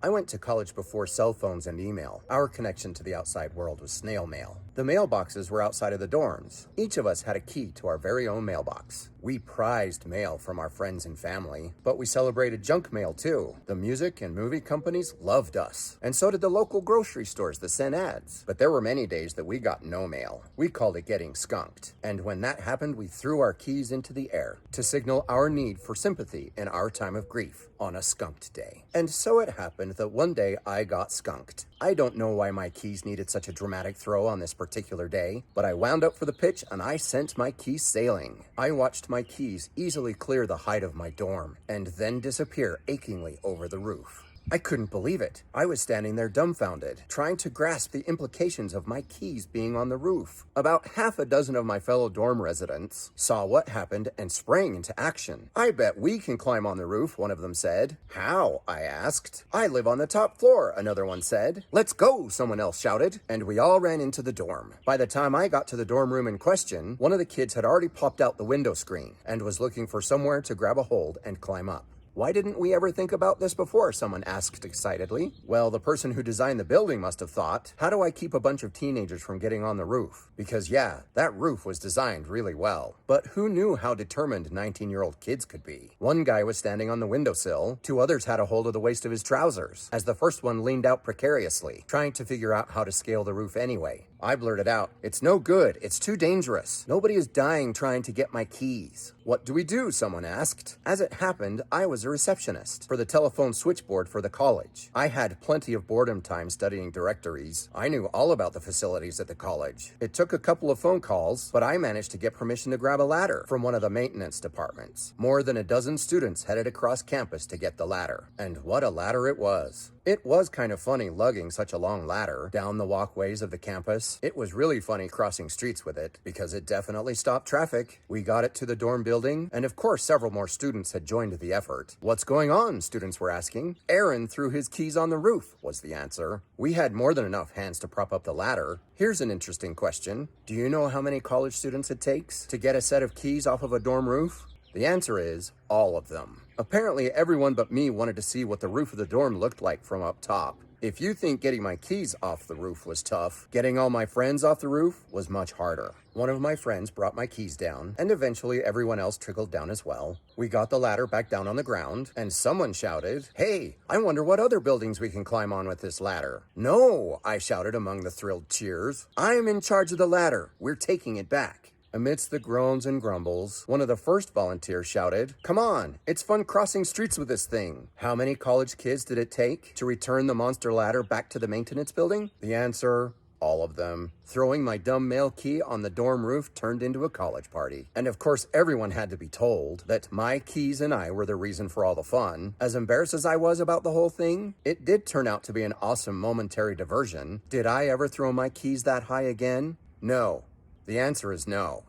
I went to college before cell phones and email. Our connection to the outside world was snail mail. The mailboxes were outside of the dorms. Each of us had a key to our very own mailbox. We prized mail from our friends and family, but we celebrated junk mail too. The music and movie companies loved us, and so did the local grocery stores that sent ads. But there were many days that we got no mail. We called it getting skunked. And when that happened, we threw our keys into the air to signal our need for sympathy in our time of grief on a skunked day. And so it happened that one day I got skunked. I don't know why my keys needed such a dramatic throw on this particular day, but I wound up for the pitch and I sent my keys sailing. I watched my keys easily clear the height of my dorm and then disappear achingly over the roof. I couldn't believe it. I was standing there dumbfounded, trying to grasp the implications of my keys being on the roof. About half a dozen of my fellow dorm residents saw what happened and sprang into action. "I bet we can climb on the roof," one of them said. "How?" I asked. "I live on the top floor," another one said. "Let's go," someone else shouted, and we all ran into the dorm. By the time I got to the dorm room in question, one of the kids had already popped out the window screen and was looking for somewhere to grab a hold and climb up. "Why didn't we ever think about this before?" someone asked excitedly. Well, the person who designed the building must have thought, how do I keep a bunch of teenagers from getting on the roof? Because yeah, that roof was designed really well. But who knew how determined 19-year-old kids could be? One guy was standing on the windowsill, two others had a hold of the waist of his trousers, as the first one leaned out precariously, trying to figure out how to scale the roof anyway. I blurted out, "It's no good, it's too dangerous. Nobody is dying trying to get my keys." "What do we do?" someone asked. As it happened, I was a receptionist for the telephone switchboard for the college. I had plenty of boredom time studying directories. I knew all about the facilities at the college. It took a couple of phone calls, but I managed to get permission to grab a ladder from one of the maintenance departments. More than a dozen students headed across campus to get the ladder. And what a ladder it was. It was kind of funny lugging such a long ladder down the walkways of the campus. It was really funny crossing streets with it, because it definitely stopped traffic. We got it to the dorm building, and of course several more students had joined the effort. "What's going on?" students were asking. "Aaron threw his keys on the roof," was the answer. We had more than enough hands to prop up the ladder. Here's an interesting question. Do you know how many college students it takes to get a set of keys off of a dorm roof? The answer is all of them. Apparently everyone but me wanted to see what the roof of the dorm looked like from up top. If you think getting my keys off the roof was tough, getting all my friends off the roof was much harder. One of my friends brought my keys down, and eventually everyone else trickled down as well. We got the ladder back down on the ground, and someone shouted, "Hey, I wonder what other buildings we can climb on with this ladder." "No," I shouted among the thrilled cheers. "I'm in charge of the ladder. We're taking it back." Amidst the groans and grumbles, one of the first volunteers shouted, "Come on, it's fun crossing streets with this thing." How many college kids did it take to return the monster ladder back to the maintenance building? The answer, all of them. Throwing my dumb mail key on the dorm roof turned into a college party. And of course, everyone had to be told that my keys and I were the reason for all the fun. As embarrassed as I was about the whole thing, it did turn out to be an awesome momentary diversion. Did I ever throw my keys that high again? No. The answer is no.